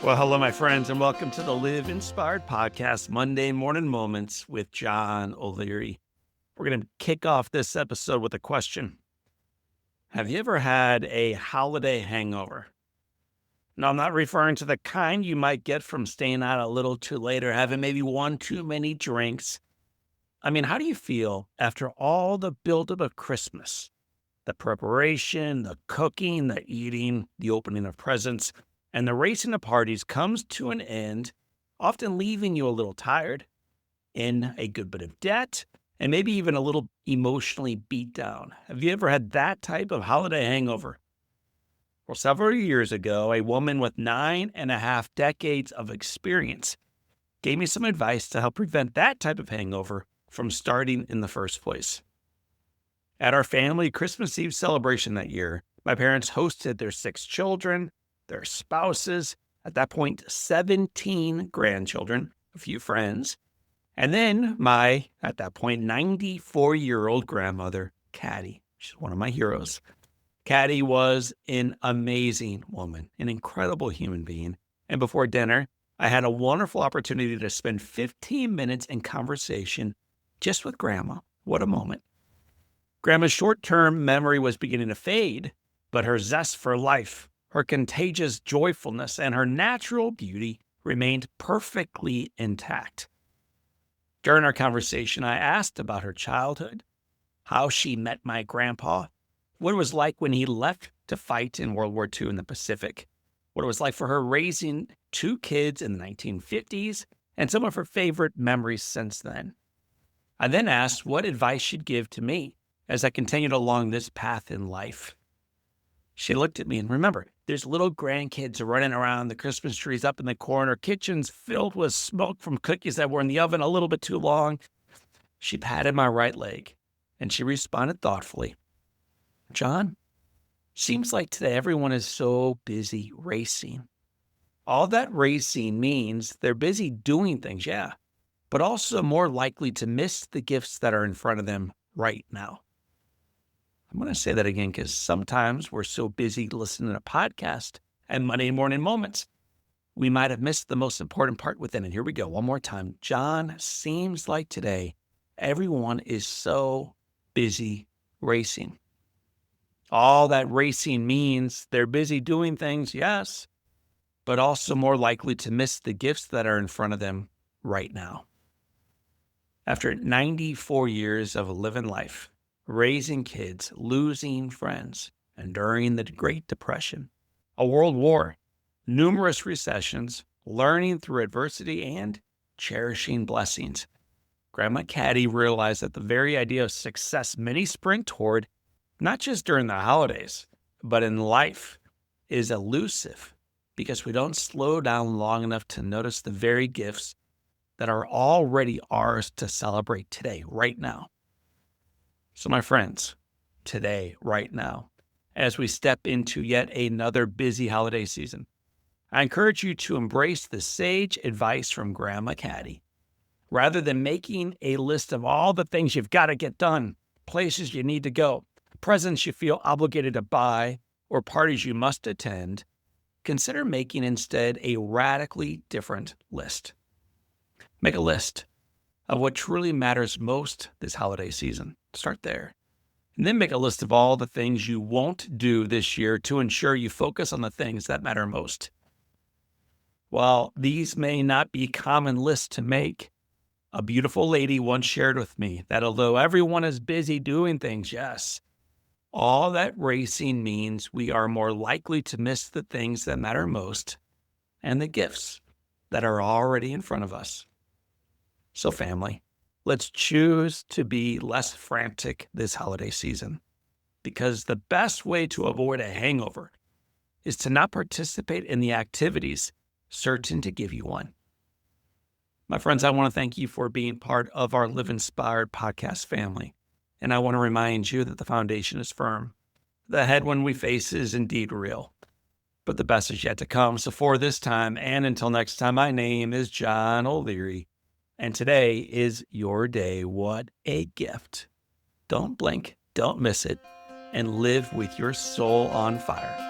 Well, hello, my friends, and welcome to the Live Inspired Podcast, Monday Morning Moments with John O'Leary. We're going to kick off this episode with a question. Have you ever had a holiday hangover? No, I'm not referring to the kind you might get from staying out a little too late or having maybe one too many drinks. I mean, how do you feel after all the buildup of Christmas? The preparation, the cooking, the eating, the opening of presents, and the racing to parties comes to an end, often leaving you a little tired, in a good bit of debt, and maybe even a little emotionally beat down. Have you ever had that type of holiday hangover? Well, several years ago, a woman with 9.5 decades of experience gave me some advice to help prevent that type of hangover from starting in the first place. At our family Christmas Eve celebration that year, my parents hosted their 6 children, their spouses, at that point, 17 grandchildren, a few friends, and then my, at that point, 94-year-old grandmother, Caddy. She's one of my heroes. Caddy was an amazing woman, an incredible human being. And before dinner, I had a wonderful opportunity to spend 15 minutes in conversation just with Grandma. What a moment. Grandma's short-term memory was beginning to fade, but her zest for life, her contagious joyfulness, and her natural beauty remained perfectly intact. During our conversation, I asked about her childhood, how she met my grandpa, what it was like when he left to fight in World War II in the Pacific, what it was like for her raising 2 kids in the 1950s, and some of her favorite memories since then. I then asked what advice she'd give to me as I continued along this path in life. She looked at me, and remember, there's little grandkids running around, the Christmas trees up in the corner, kitchen's filled with smoke from cookies that were in the oven a little bit too long. She patted my right leg, and she responded thoughtfully, "John, seems like today everyone is so busy racing. All that racing means they're busy doing things, yeah, but also more likely to miss the gifts that are in front of them right now." I'm going to say that again because sometimes we're so busy listening to a podcast and Monday Morning Moments, we might have missed the most important part within it. Here we go. One more time. John, seems like today everyone is so busy racing. All that racing means they're busy doing things, yes, but also more likely to miss the gifts that are in front of them right now. After 94 years of living life, raising kids, losing friends, enduring the Great Depression, a world war, numerous recessions, learning through adversity, and cherishing blessings, Grandma Caddy realized that the very idea of success many sprint toward, not just during the holidays, but in life, is elusive because we don't slow down long enough to notice the very gifts that are already ours to celebrate today, right now. So my friends, today, right now, as we step into yet another busy holiday season, I encourage you to embrace the sage advice from Grandma Caddy. Rather than making a list of all the things you've got to get done, places you need to go, presents you feel obligated to buy, or parties you must attend, consider making instead a radically different list. Make a list of what truly matters most this holiday season. Start there. And then make a list of all the things you won't do this year to ensure you focus on the things that matter most. While these may not be common lists to make, a beautiful lady once shared with me that although everyone is busy doing things, yes, all that racing means we are more likely to miss the things that matter most and the gifts that are already in front of us. So family, let's choose to be less frantic this holiday season, because the best way to avoid a hangover is to not participate in the activities certain to give you one. My friends, I want to thank you for being part of our Live Inspired podcast family, and I want to remind you that the foundation is firm. The headwind we face is indeed real, but the best is yet to come. So for this time and until next time, my name is John O'Leary. And today is your day. What a gift. Don't blink, don't miss it, and live with your soul on fire.